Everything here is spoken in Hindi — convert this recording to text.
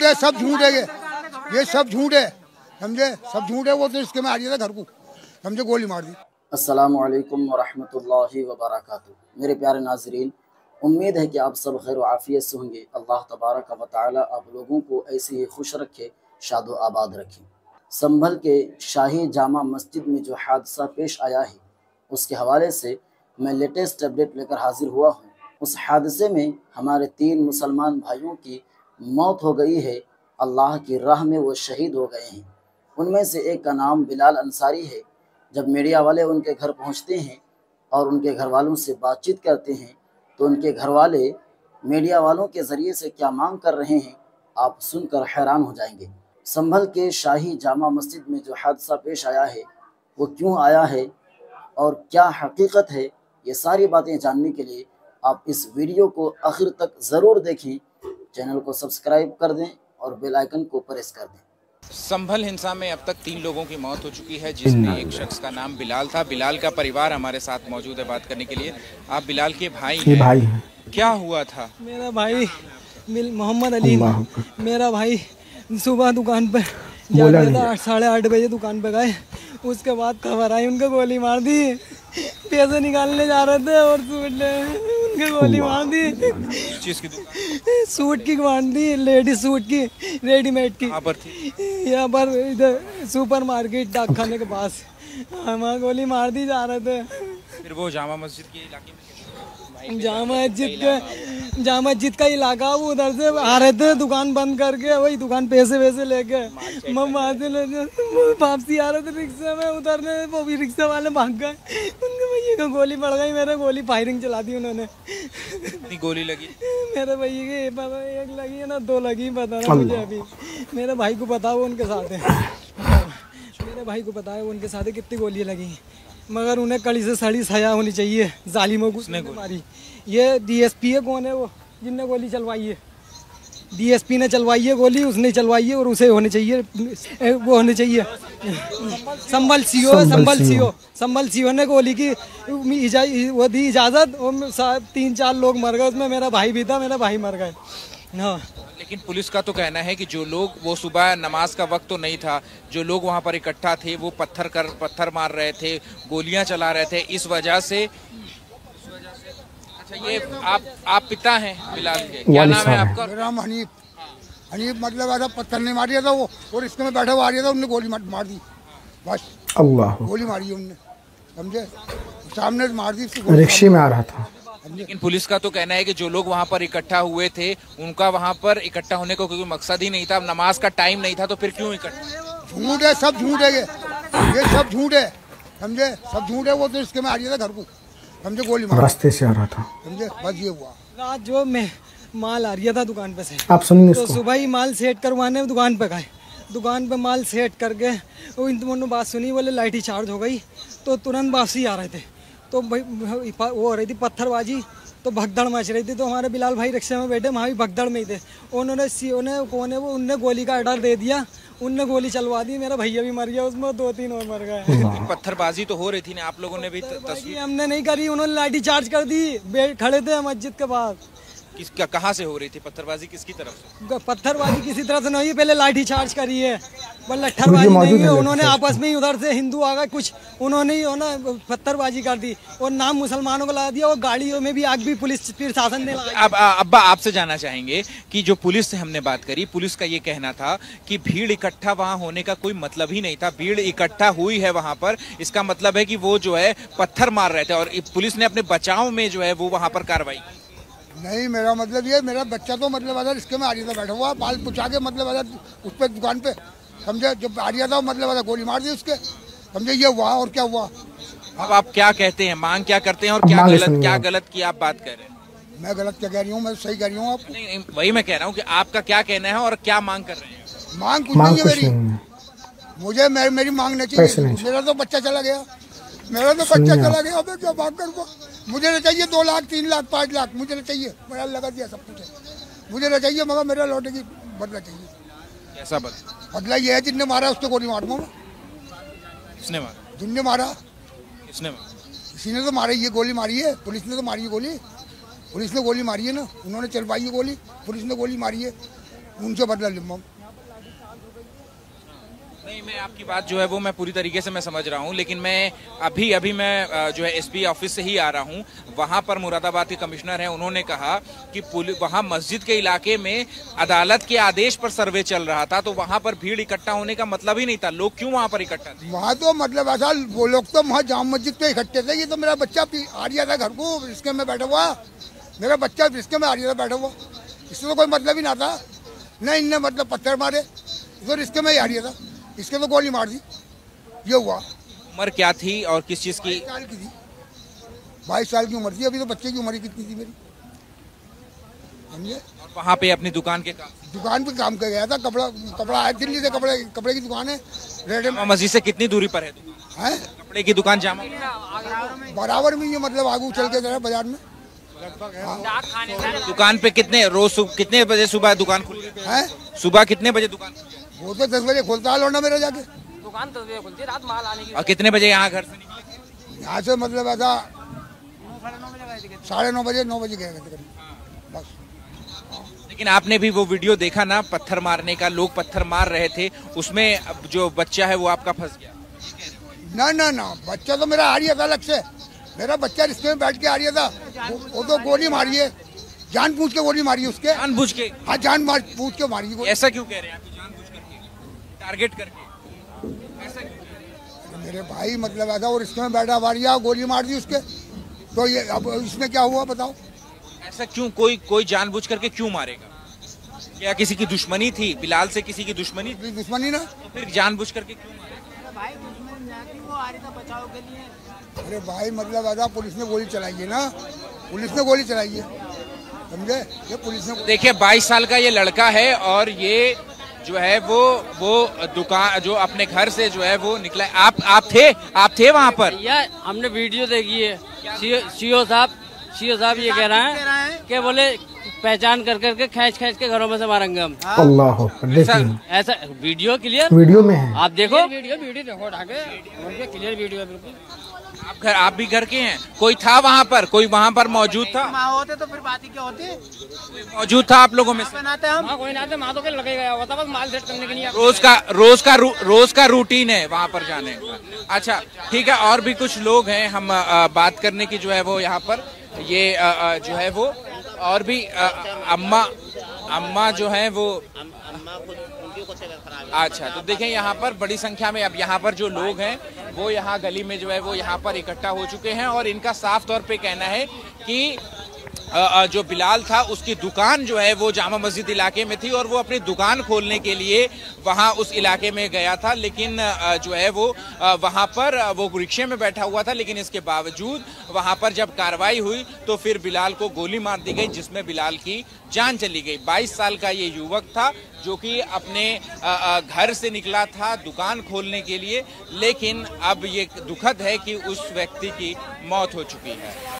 है, सब झूठ है, ये सब झूठ है, समझे, सब झूठ है। वो तो इसके में आ गया था घर को, समझे, गोली मार दी। अस्सलामु अलैकुम वरहमतुल्लाहि वबरकातुहू। मेरे प्यारे नाजरीन, उम्मीद है कि आप सब खैर व आफियत से होंगे। अल्लाह तबारक व तआला आप लोगों को ऐसे ही खुश रखे, शादो आबाद रखे। संभल के शाही जामा मस्जिद में जो हादसा पेश आया है, उसके हवाले से मैं लेटेस्ट अपडेट लेकर हाजिर हुआ हूँ। उस हादसे में हमारे 3 मुसलमान भाइयों की मौत हो गई है। अल्लाह की राह में वो शहीद हो गए हैं। उनमें से एक का नाम बिलाल अंसारी है। जब मीडिया वाले उनके घर पहुंचते हैं और उनके घर वालों से बातचीत करते हैं, तो उनके घर वाले मीडिया वालों के ज़रिए से क्या मांग कर रहे हैं, आप सुनकर हैरान हो जाएंगे। संभल के शाही जामा मस्जिद में जो हादसा पेश आया है, वो क्यों आया है और क्या हकीकत है, ये सारी बातें जानने के लिए आप इस वीडियो को आखिर तक ज़रूर देखें। चैनल को सब्सक्राइब कर दें और बेल आइकन को प्रेस कर दें। संभल हिंसा में अब तक 3 लोगों की मौत हो चुकी है, जिसमें एक शख्स का नाम बिलाल था। बिलाल का परिवार हमारे साथ मौजूद है बात करने के लिए। आप बिलाल के भाई हैं। क्या हुआ था? मेरा भाई मोहम्मद अली, मेरा भाई सुबह दुकान पर जा रहा था, 8-8:30 बजे दुकान पर गए। उसके बाद खबर आई उनको गोली मार दी। पैसे निकालने जा रहे थे और उनके गोली मार दी। चीज की दुकान? सूट की मार दी, लेडीज सूट की, रेडीमेड की। यहाँ पर इधर सुपर मार्केट डाक खाने के पास हमारा गोली मार दी जा रहे थे। फिर वो जामा मस्जिद के इलाके में, जामा मस्जिद का इलाका, वो उधर से आ रहे थे दुकान बंद करके, वही दुकान पैसे वैसे लेके वापसी आ रहे थे रिक्शा में उतरने, वो भी रिक्शा वाले भाग गए। उनके भैया को गोली पड़ गई, मेरे गोली फायरिंग चला दी उन्होंने। कितनी गोली लगी? मेरे भैया की पता, 1 लगी है ना 2 लगी, पता ना मुझे अभी। मेरे भाई को पता, वो उनके साथ है। मेरे भाई को पता है वो उनके साथ है कितनी गोलियाँ लगी, मगर उन्हें कड़ी से सड़ी सजा होनी चाहिए जालिमों को। उसने मारी। ये डीएसपी है, कौन है वो जिनने गोली चलवाई है? डीएसपी ने चलवाई है गोली, उसने चलवाई है और उसे होने चाहिए, वो होने चाहिए। संभल सीओ ने गोली की वो दी इजाज़त, और 3-4 लोग मर गए, उसमें मेरा भाई भी था, मेरा भाई मर गए। हाँ, लेकिन पुलिस का तो कहना है कि जो लोग, वो सुबह नमाज का वक्त तो नहीं था, जो लोग वहां पर इकट्ठा थे वो पत्थर मार रहे थे, गोलियां चला रहे थे, इस वजह से। अच्छा, ये आप पिता हैं बिलाल के, क्या नाम है आपका? मेरा नाम हनीफ। हनीफ मतलब ऐसा पत्थर नहीं मार दिया था वो, और इसके में बैठा हुआ आ रहा था, उनने गोली मार दी, बस। अल्लाह, गोली मारी उनने, समझे, सामने मार दी, रिक्शे में आ रहा था। लेकिन पुलिस का तो कहना है कि जो लोग वहां पर इकट्ठा हुए थे, उनका वहां पर इकट्ठा होने का कोई मकसद ही नहीं था, नमाज का टाइम नहीं था, तो फिर क्यों इकट्ठा? झूठ है, सब झूठ है, ये सब झूठ है, समझे, सब झूठ है। वो तो इसके में आ गया था घर को, समझे, गोली मार, रास्ते से आ रहा था, समझे, बस ये हुआ। रात जो मैं माल आ रहा था दुकान पे से, आप सुनिए, तो सुबह ही माल सेट करवाने दुकान पे गए। दुकान पे माल सेट करके वो इन बात सुनी, बोले लाठी चार्ज हो गई, तो तुरंत वापसी आ रहे थे, तो भाई वो हो रही थी पत्थरबाजी, तो भगदड़ मच रही थी। तो हमारे बिलाल भाई रिक्शे में बैठे, वहाँ भी भगदड़ में ही थे। उन्होंने सीओ ने, कौन है वो, उनने गोली का ऑर्डर दे दिया, उनने गोली चलवा दी, मेरा भैया भी मर गया उसमें, 2-3 और मर गए। पत्थरबाजी तो हो रही थी ना, आप लोगों ने भी तस्वीर? हमने नहीं करी, उन्होंने लाठी चार्ज कर दी, खड़े थे मस्जिद के पास। किसका, कहाँ से हो रही थी पत्थरबाजी, किसकी तरफ से? पत्थरबाजी किसी तरफ से नहीं, पहले लाठी चार्ज करी है, लट्ठरबाजी नहीं है। उन्होंने आपस में ही, उधर से हिंदू आ गए कुछ, उन्होंने ही पत्थरबाजी कर दी और नाम मुसलमानों को लगा दिया, और गाड़ियों में भी आग भी पुलिस प्रशासन ने लगाई। अब अब्बा आपसे जानना चाहेंगे कि जो पुलिस से हमने बात करी, पुलिस का ये कहना था कि भीड़ इकट्ठा वहाँ होने का कोई मतलब ही नहीं था, भीड़ इकट्ठा हुई है वहाँ पर, इसका मतलब है कि वो जो है पत्थर मार रहे थे, और पुलिस ने अपने बचाव में जो है वो वहाँ पर कार्रवाई की। नहीं, मेरा मतलब ये, मेरा बच्चा तो मतलब अगर इसके में आ रहा था, बैठा हुआ, बाल पुछा के, मतलब अगर उस पर दुकान पे, समझे, जब आ रहा था, मतलब अगर गोली मार दी उसके, समझे, ये हुआ। और क्या हुआ? अब आप क्या कहते हैं, मांग क्या करते हैं, और क्या गलत की आप बात कर रहे हैं? मैं गलत क्या कह रही हूँ, मैं सही कह रही हूँ आपको। नहीं, वही मैं कह रहा हूँ कि आपका क्या कहना है और क्या मांग कर रहे हैं? मांग कुछ नहीं है मेरी, मुझे मेरी मांग नहीं चाहिए। मेरा तो बच्चा चला गया, मैं क्या बात करूँ? मुझे नहीं चाहिए 2 लाख, 3 लाख, 5 लाख, मुझे नहीं चाहिए, मेरा लगा दिया सब कुछ है, मुझे नहीं चाहिए, मगर मेरा लौटे की बदला चाहिए। कैसा बदला ये है, जिनने मारा उसको गोली मार दूँ। किसने मारा? जिनने मारा। किसने मारा? किसी ने तो मारा, ये गोली मारी है, पुलिस ने तो मारी है गोली, पुलिस ने गोली मारी है ना, उन्होंने चलवाई है गोली, पुलिस ने गोली मारी है, उनसे बदला लूंगा। नहीं, मैं आपकी बात जो है वो मैं पूरी तरीके से मैं समझ रहा हूँ, लेकिन मैं अभी मैं जो है एसपी ऑफिस से ही आ रहा हूँ। वहाँ पर मुरादाबाद के कमिश्नर हैं, उन्होंने कहा कि वहाँ मस्जिद के इलाके में अदालत के आदेश पर सर्वे चल रहा था, तो वहाँ पर भीड़ इकट्ठा होने का मतलब ही नहीं था। लोग क्यों वहाँ पर इकट्ठा थे? वहाँ तो मतलब ऐसा वो लोग तो वहाँ जाम मस्जिद पे इकट्ठे थे। ये तो मेरा बच्चा आ रहा था घर को, रिस्के में बैठा हुआ, मेरा बच्चा रिस्के में आ रहा था बैठा हुआ, इससे तो कोई मतलब ही ना था। न इनने मतलब पत्थर मारे, तो रिस्के में ही आ रहा था, इसके तो गोली मार दी। ये हुआ। उम्र क्या थी और किस चीज की? 22 साल की थी, 22 साल की उम्र थी। अभी तो बच्चे की उम्र कितनी थी मेरी, समझे? और वहाँ पे अपनी दुकान पे काम कर गया था। कपड़ा है दिल्ली से, कपड़े की दुकान है। जामा मस्जिद से कितनी दूरी पर है कपड़े की दुकान? जामा बराबर में, ये मतलब आगू चल के जरा बाजार में। दुकान पे कितने बजे सुबह दुकान खुलती है? सुबह कितने बजे दुकान? वो तो 10 बजे खोलता है लौंडा मेरा जाके। दुकान 10 बजे खुलती है, रात माल आने की। और कितने बजे यहाँ घर से निकले? यहाँ से मतलब ऐसा 9:30 बजे 9 बजे गए थे बस। लेकिन आपने भी वो वीडियो देखा ना, पत्थर मारने का, लोग पत्थर मार रहे थे, उसमें जो बच्चा है वो आपका फंस गया? ना, बच्चा तो मेरा आ रहा था अलग से। मेरा बच्चा रिश्ते में बैठ के आ रहा था, वो तो गोली मारी है, जानबूझ के गोली मारी है उसके। जानबूझ के? हाँ, जानबूझ के मारी है। ऐसा क्यों कह रहे हैं आप? जानबूझ करके, टारगेट करके, ऐसा क्यों? मेरे भाई मतलब ऐसा, और रिश्ते में बैठा मारिया, गोली मार दी उसके। तो ये अब इसमें क्या हुआ बताओ? ऐसा क्यों? कोई जानबूझ करके क्यों मारेगा? क्या किसी की दुश्मनी थी? बिलाल से किसी की दुश्मनी? दुश्मनी ना, तो फिर जानबूझ करके क्यों मारेगा? अरे भाई मतलब ऐसा, पुलिस ने गोली चलाई है ना, पुलिस ने गोली चलाई है, समझे? ये पुलिस ने। देखिए 22 साल का ये लड़का है और ये जो है वो दुकान जो अपने घर से जो है वो निकला है। आप थे वहाँ पर? हमने वीडियो देखी है। सीओ साहब ये कह रहे हैं कि बोले पहचान कर करके खींच के घरों में से मारेंगे हम। अल्लाह ऐसा वीडियो क्लियर वीडियो में है, आप देखो। वीडियो देखो, उठाके क्लियर वीडियो है बिल्कुल। आप भी घर के हैं? कोई था वहाँ पर? कोई वहाँ पर मौजूद था? होते तो फिर बात ही क्या होती? मौजूद था आप लोगों में से? कोई ना माँ तो लगे गया होता, बस माल सेट करने के लिए। रोज का रूटीन है वहाँ पर जाने का? अच्छा ठीक है, और भी कुछ लोग हैं, हम बात करने की जो है वो यहाँ पर ये जो है वो और भी अम्मा जो है वो। अच्छा, तो देखें यहाँ पर बड़ी संख्या में अब यहाँ पर जो लोग हैं वो यहाँ गली में जो है वो यहाँ पर इकट्ठा हो चुके हैं और इनका साफ तौर पे कहना है कि जो बिलाल था उसकी दुकान जो है वो जामा मस्जिद इलाके में थी और वो अपनी दुकान खोलने के लिए वहाँ उस इलाके में गया था, लेकिन जो है वो वहाँ पर वो रिक्शे में बैठा हुआ था, लेकिन इसके बावजूद वहाँ पर जब कार्रवाई हुई तो फिर बिलाल को गोली मार दी गई, जिसमें बिलाल की जान चली गई। 22 साल का ये युवक था जो कि अपने घर से निकला था दुकान खोलने के लिए, लेकिन अब ये दुखद है कि उस व्यक्ति की मौत हो चुकी है।